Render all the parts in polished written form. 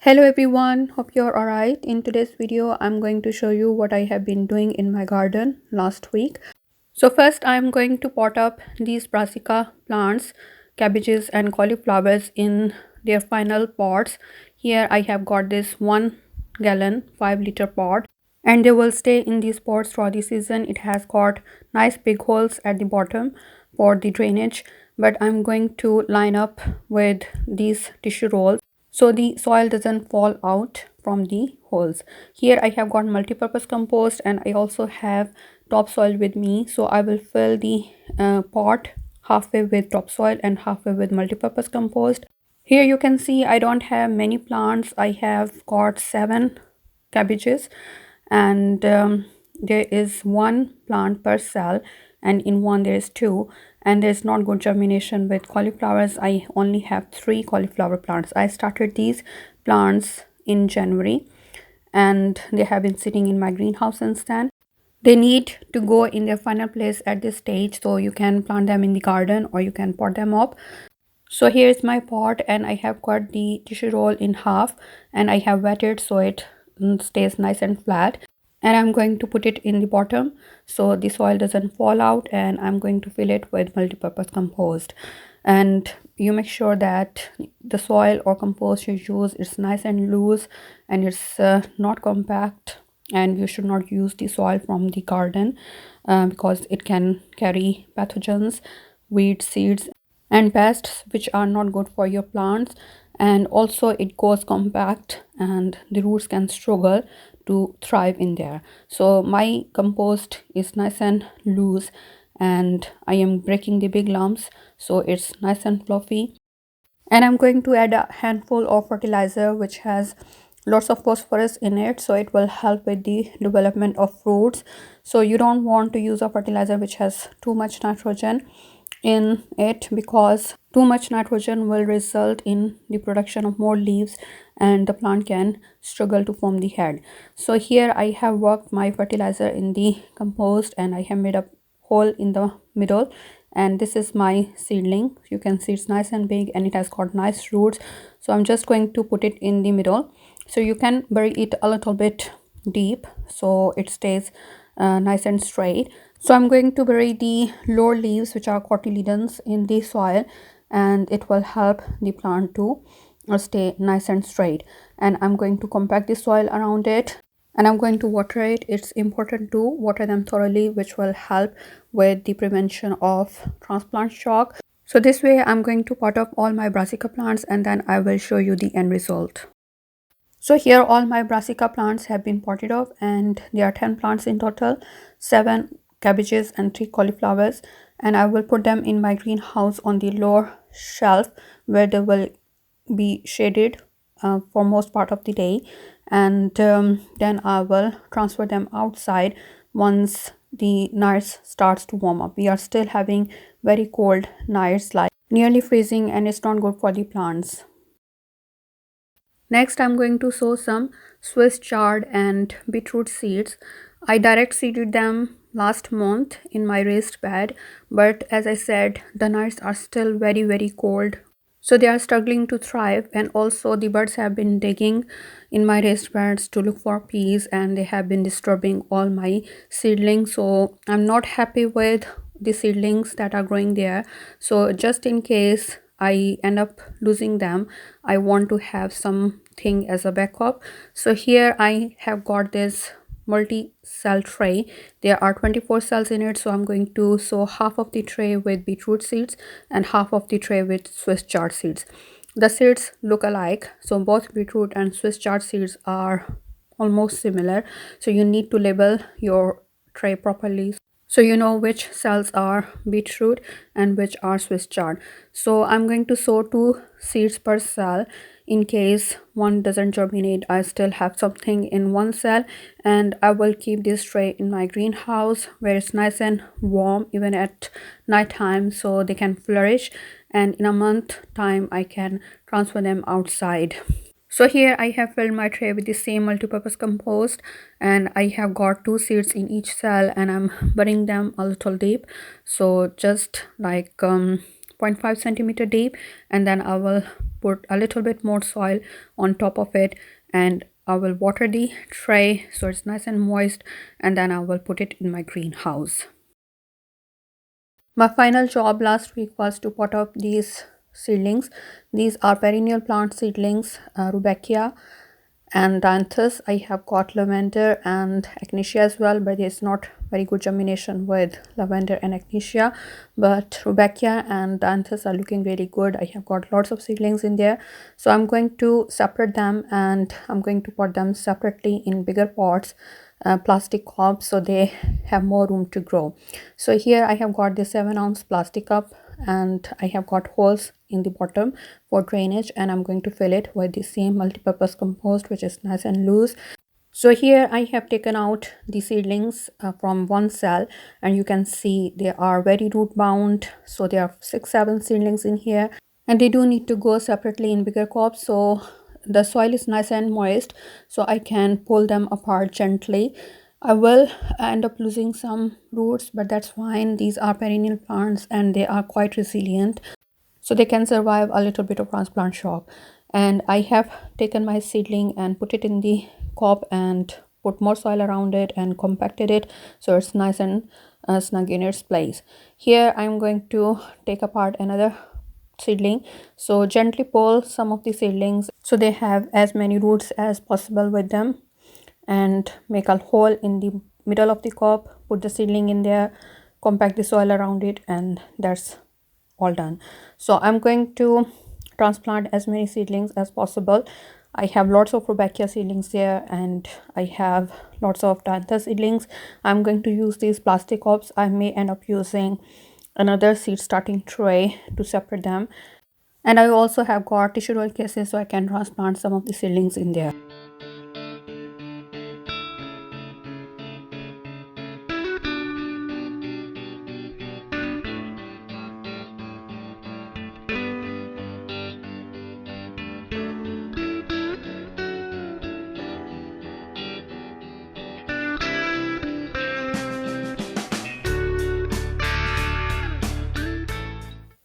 Hello everyone, hope you're alright. In today's video, I'm going to show you what I have been doing in my garden last week. So first, I'm going to pot up these brassica plants, cabbages and cauliflowers in their final pots. Here I have got this 1 gallon 5-liter pot and they will stay in these pots throughout the season. It has got nice big holes at the bottom for the drainage, but I'm going to line up with these tissue rolls so the soil doesn't fall out from the holes. Here I have got multi-purpose compost and I also have topsoil with me, so I will fill the pot halfway with topsoil and halfway with multi-purpose compost. Here you can see I don't have many plants. I have got 7 cabbages and there is 1 plant per cell, and in one there is 2, and there's not good germination with cauliflowers. I only have 3 cauliflower plants. I started these plants in January and they have been sitting in my greenhouse since then. They need to go in their final place at this stage, so you can plant them in the garden or you can pot them up. So here is my pot and I have cut the tissue roll in half and I have wetted so it stays nice and flat, and I'm going to put it in the bottom so the soil doesn't fall out, and I'm going to fill it with multi-purpose compost. And you make sure that the soil or compost you use is nice and loose and it's not compact, and you should not use the soil from the garden because it can carry pathogens, weed seeds and pests which are not good for your plants, and also it goes compact and the roots can struggle to thrive in there. So my compost is nice and loose and I am breaking the big lumps so it's nice and fluffy. And I'm going to add a handful of fertilizer which has lots of phosphorus in it, so it will help with the development of fruits. So you don't want to use a fertilizer which has too much nitrogen in it, because too much nitrogen will result in the production of more leaves and the plant can struggle to form the head. So here I have worked my fertilizer in the compost and I have made a hole in the middle, and this is my seedling. You can see it's nice and big and it has got nice roots, so I'm just going to put it in the middle. So you can bury it a little bit deep so it stays nice and straight. So I'm going to bury the lower leaves which are cotyledons in the soil, and it will help the plant to stay nice and straight. And I'm going to compact the soil around it and I'm going to water it. It's important to water them thoroughly, which will help with the prevention of transplant shock. So this way I'm going to pot up all my brassica plants and then I will show you the end result. So here all my brassica plants have been potted up and there are 10 plants in total, 7 cabbages and 3 cauliflowers, and I will put them in my greenhouse on the lower shelf where they will be shaded for most part of the day, and then I will transfer them outside once the nights starts to warm up. We are still having very cold nights, like nearly freezing, and it's not good for the plants. Next, I'm going to sow some Swiss chard and beetroot seeds. I direct seeded them last month in my raised bed, but as I said, the nights are still very cold. So they are struggling to thrive, and also the birds have been digging in my raised beds to look for peas and they have been disturbing all my seedlings. So I'm not happy with the seedlings that are growing there. So just in case I end up losing them, I want to have something as a backup. So here I have got this multi-cell tray. There are 24 cells in it, so I'm going to sow half of the tray with beetroot seeds and half of the tray with Swiss chard seeds. The seeds look alike, so both beetroot and Swiss chard seeds are almost similar, so you need to label your tray properly so you know which cells are beetroot and which are Swiss chard. So I'm going to sow 2 seeds per cell. In case one doesn't germinate, I still have something in one cell, and I will keep this tray in my greenhouse where it's nice and warm even at night time so they can flourish, and in a month time I can transfer them outside. So here I have filled my tray with the same multi-purpose compost and I have got 2 seeds in each cell and I'm burying them a little deep, so just like 0.5 centimeter deep, and then I will put a little bit more soil on top of it, and I will water the tray so it's nice and moist, and then I will put it in my greenhouse. My final job last week was to pot up these seedlings. These are perennial plant seedlings, Rudbeckia and Dianthus. I have got lavender and echinacea as well, but there's not very good germination with lavender and echinacea, but Rudbeckia and Dianthus are looking really good. I have got lots of seedlings in there, so I'm going to separate them and I'm going to pot them separately in bigger pots, plastic cups, so they have more room to grow. So here I have got this 7-ounce plastic cup and I have got holes in the bottom for drainage, and I'm going to fill it with the same multi-purpose compost, which is nice and loose. So here I have taken out the seedlings from one cell, and you can see they are very root bound. So there are 6-7 seedlings in here, and they do need to go separately in bigger cups, so the soil is nice and moist, so I can pull them apart gently. I will end up losing some roots, but that's fine. These are perennial plants and they are quite resilient, so they can survive a little bit of transplant shock. And I have taken my seedling and put it in the cup and put more soil around it and compacted it so it's nice and snug in its place. Here I'm going to take apart another seedling, so gently pull some of the seedlings so they have as many roots as possible with them, and make a hole in the middle of the cup, put the seedling in there, compact the soil around it, and that's all done. So I'm going to transplant as many seedlings as possible. I have lots of Rudbeckia seedlings there, and I have lots of Dianthus seedlings. I'm going to use these plastic cups. I may end up using another seed starting tray to separate them, and I also have got tissue roll cases so I can transplant some of the seedlings in there.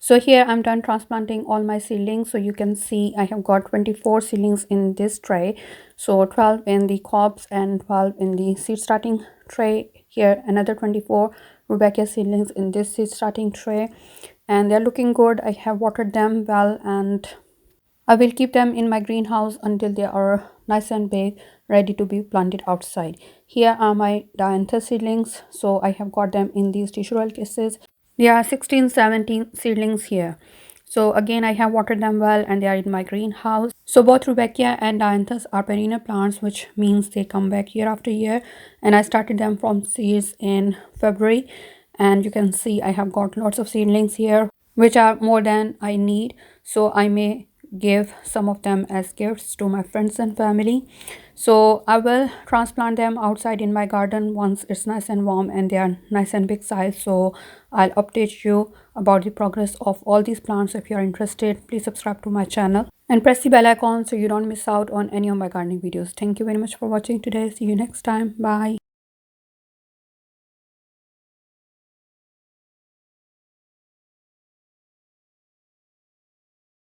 So here I'm done transplanting all my seedlings. So you can see I have got 24 seedlings in this tray, so 12 in the cups and 12 in the seed starting tray. Here another 24 Rudbeckia seedlings in this seed starting tray, and they're looking good. I have watered them well, and I will keep them in my greenhouse until they are nice and big, ready to be planted outside. Here are my Dianthus seedlings, so I have got them in these tissue roll cases. There are 16-17 seedlings here. So again, I have watered them well and they are in my greenhouse. So both Rudbeckia and Dianthus are perennial plants, which means they come back year after year. And I started them from seeds in February. And you can see I have got lots of seedlings here, which are more than I need. So I may give some of them as gifts to my friends and family. So I will transplant them outside in my garden once it's nice and warm and they are nice and big size. So I'll update you about the progress of all these plants. If you're interested, please subscribe to my channel and press the bell icon so you don't miss out on any of my gardening videos. Thank you very much for watching today. See you next time. Bye.